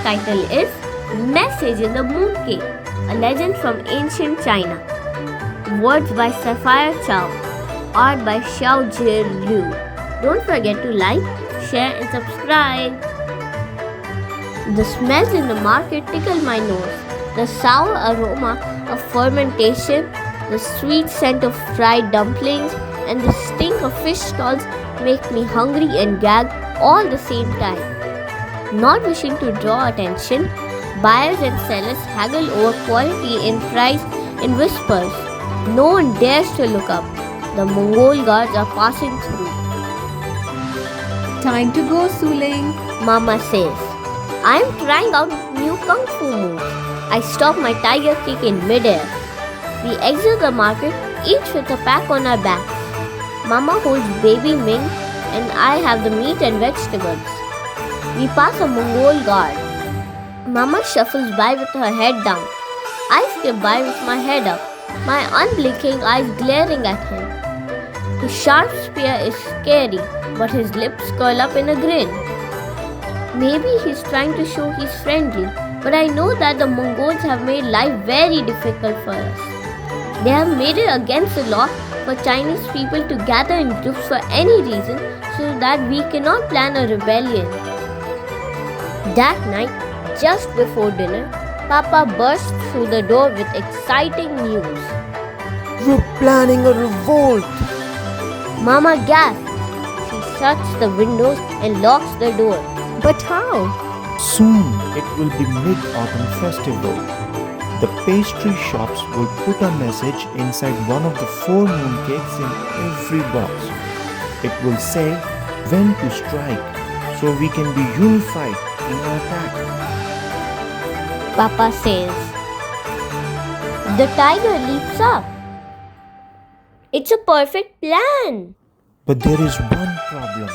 title is Message in the Mooncake, a legend from ancient China. Words by Sapphire Chow, art by Liu. Don't forget to like, share and subscribe. The smells in the market tickle my nose. The sour aroma of fermentation, the sweet scent of fried dumplings, and the stink of fish stalls make me hungry and gag all the same time. Not wishing to draw attention, buyers and sellers haggle over quality in price in whispers. No one dares to look up. The Mongol guards are passing through. Time to go, Su-Ling. Mama says. I am trying out new kung fu moves. I stop my tiger kick in midair. We exit the market, each with a pack on our backs. Mama holds baby Ming and I have the meat and vegetables. We pass a Mongol guard. Mama shuffles by with her head down. I skip by with my head up, my unblinking eyes glaring at him. His sharp spear is scary, but his lips curl up in a grin. Maybe he's trying to show he's friendly, but I know that the Mongols have made life very difficult for us. They have made it against the law for Chinese people to gather in groups for any reason so that we cannot plan a rebellion. That night, just before dinner, Papa burst through the door with exciting news. We're planning a revolt! Mama gasps. She shuts the windows and locks the door. But how? Soon it will be Mid-Autumn Festival. The pastry shops will put a message inside one of the 4 mooncakes in every box. It will say when to strike so we can be unified in our attack. Papa says. The tiger leaps up. It's a perfect plan. But there is one problem.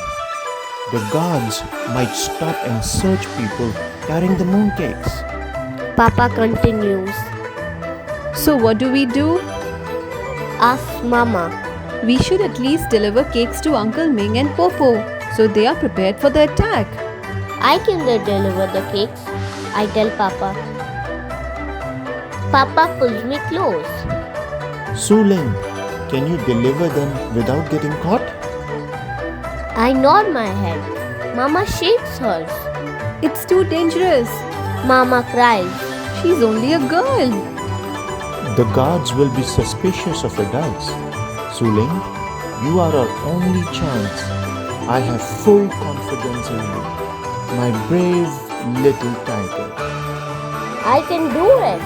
The guards might stop and search people carrying the mooncakes. Papa continues. So what do we do? Asks Mama. We should at least deliver cakes to Uncle Ming and Popo, so they are prepared for the attack. I can deliver the cakes, I tell Papa. Papa pulls me close. Su-Ling, can you deliver them without getting caught? I nod my head. Mama shakes hers. It's too dangerous. Mama cries. She's only a girl. The guards will be suspicious of adults. Su-Ling, you are our only chance. I have full confidence in you, my brave little tiger. I can do it.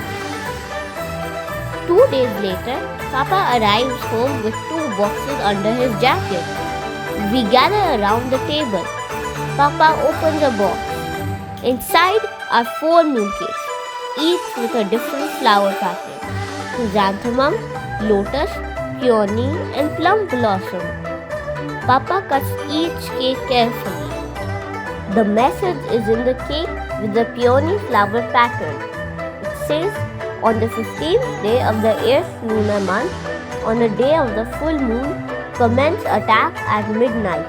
2 days later, Papa arrives home with 2 boxes under his jacket. We gather around the table. Papa opens a box. Inside are 4 mooncakes, each with a different flower pattern. Chrysanthemum, lotus, peony and plum blossom. Papa cuts each cake carefully. The message is in the cake with the peony flower pattern. It says, on the 15th day of the 8th lunar month, on a day of the full moon, commence attack at midnight.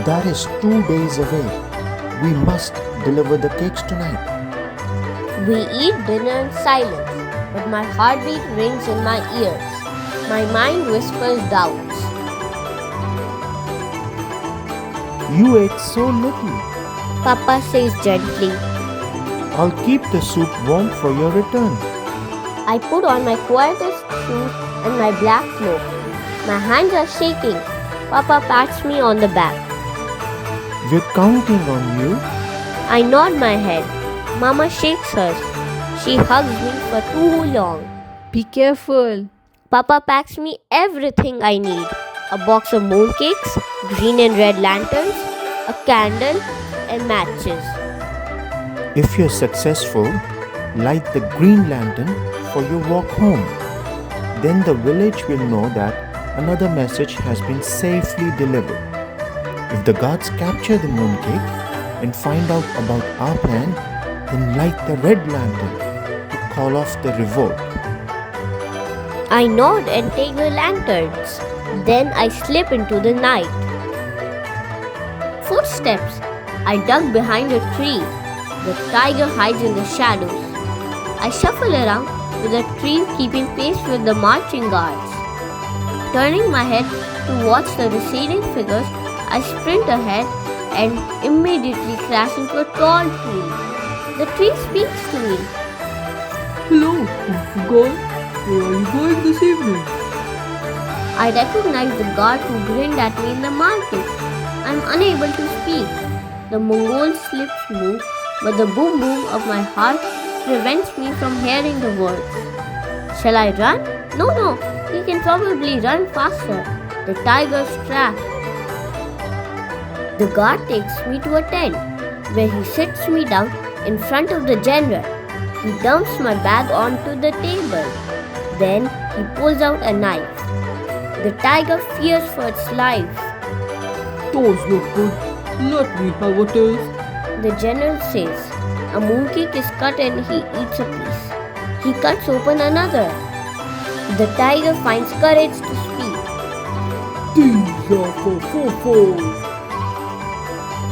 That is 2 days away. We must deliver the cakes tonight. We eat dinner in silence, but my heartbeat rings in my ears. My mind whispers doubts. You ate so little. Papa says gently. I'll keep the soup warm for your return. I put on my quietest shoes and my black cloak. My hands are shaking. Papa pats me on the back. We're counting on you. I nod my head. Mama shakes hers. She hugs me for too long. Be careful. Papa packs me everything I need. A box of mooncakes, green and red lanterns, a candle and matches. If you're successful, light the green lantern for your walk home. Then the village will know that another message has been safely delivered. If the guards capture the mooncake and find out about our plan, then light the red lantern to call off the revolt. I nod and take the lanterns. Then I slip into the night. Footsteps. I duck behind a tree. The tiger hides in the shadows. I shuffle around with the tree keeping pace with the marching guards. Turning my head to watch the receding figures, I sprint ahead and immediately crash into a tall tree. The tree speaks to me. Hello, Kung Fu girl. Where are you going this evening? I recognize the guard who grinned at me in the market. I am unable to speak. The Mongol's lips move, but the boom boom of my heart prevents me from hearing the words. Shall I run? No, he can probably run faster. The tiger's trapped. The guard takes me to a tent, where he sits me down in front of the general. He dumps my bag onto the table. Then he pulls out a knife. The tiger fears for its life. Those look good. Let me have a taste. The general says, a mooncake is cut and he eats a piece. He cuts open another. The tiger finds courage to speak. These are for Fofo.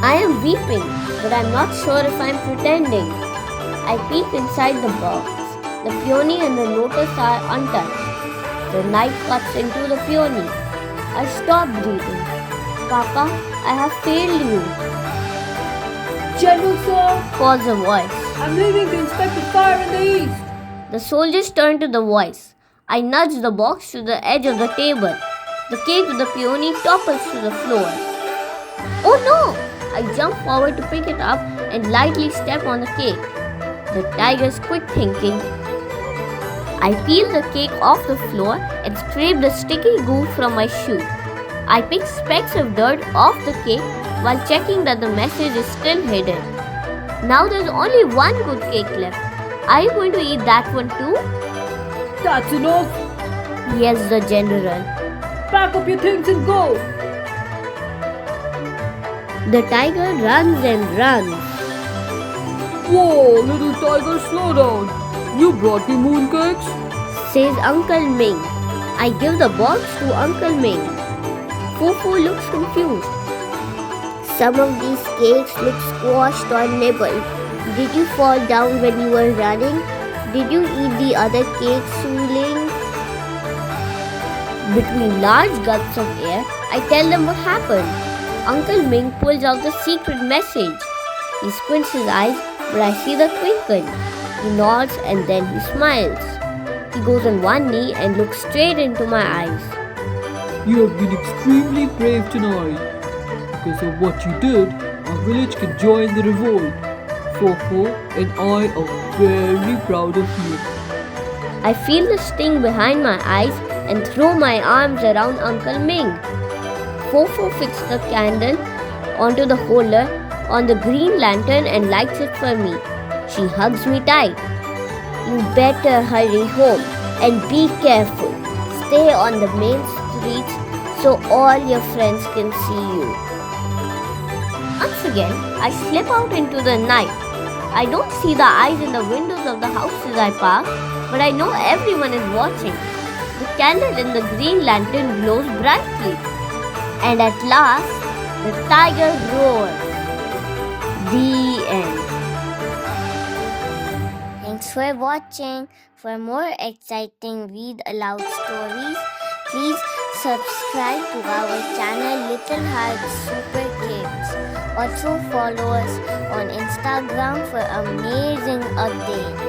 I am weeping, but I'm not sure if I'm pretending. I peek inside the box. The peony and the lotus are untouched. The knife cuts into the peony. I stop breathing. Papa, I have failed you, General sir, calls a voice. I'm leaving to inspect the fire in the east. The soldiers turn to the voice. I nudge the box to the edge of the table. The cake with the peony topples to the floor. Oh no! I jump forward to pick it up and lightly step on the cake. The tiger's quick thinking. I peel the cake off the floor and scrape the sticky goo from my shoe. I pick specks of dirt off the cake while checking that the message is still hidden. Now there's only one good cake left. Are you going to eat that one too? That's enough. Yes, the general. Pack up your things and go. The tiger runs and runs. Whoa, little tiger, slow down. You brought me mooncakes? Says Uncle Ming. I give the box to Uncle Ming. Fufu looks confused. Some of these cakes look squashed or nibbled. Did you fall down when you were running? Did you eat the other cakes, Su-Ling? Between large gulps of air, I tell them what happened. Uncle Ming pulls out the secret message. He squints his eyes, but I see the twinkle. He nods and then he smiles. He goes on one knee and looks straight into my eyes. You have been extremely brave tonight. Because of what you did, our village can join the revolt. Fofo and I are very proud of you. I feel the sting behind my eyes and throw my arms around Uncle Ming. Fofo fixes the candle onto the holder on the green lantern and lights it for me. She hugs me tight. You better hurry home and be careful. Stay on the main streets so all your friends can see you. Once again, I slip out into the night. I don't see the eyes in the windows of the houses I pass, but I know everyone is watching. The candle in the green lantern glows brightly. And at last, the tiger roars. The end. Thanks for watching. For more exciting read aloud stories, please subscribe to our channel Little Hearts Super Kids. Also follow us on Instagram for amazing updates.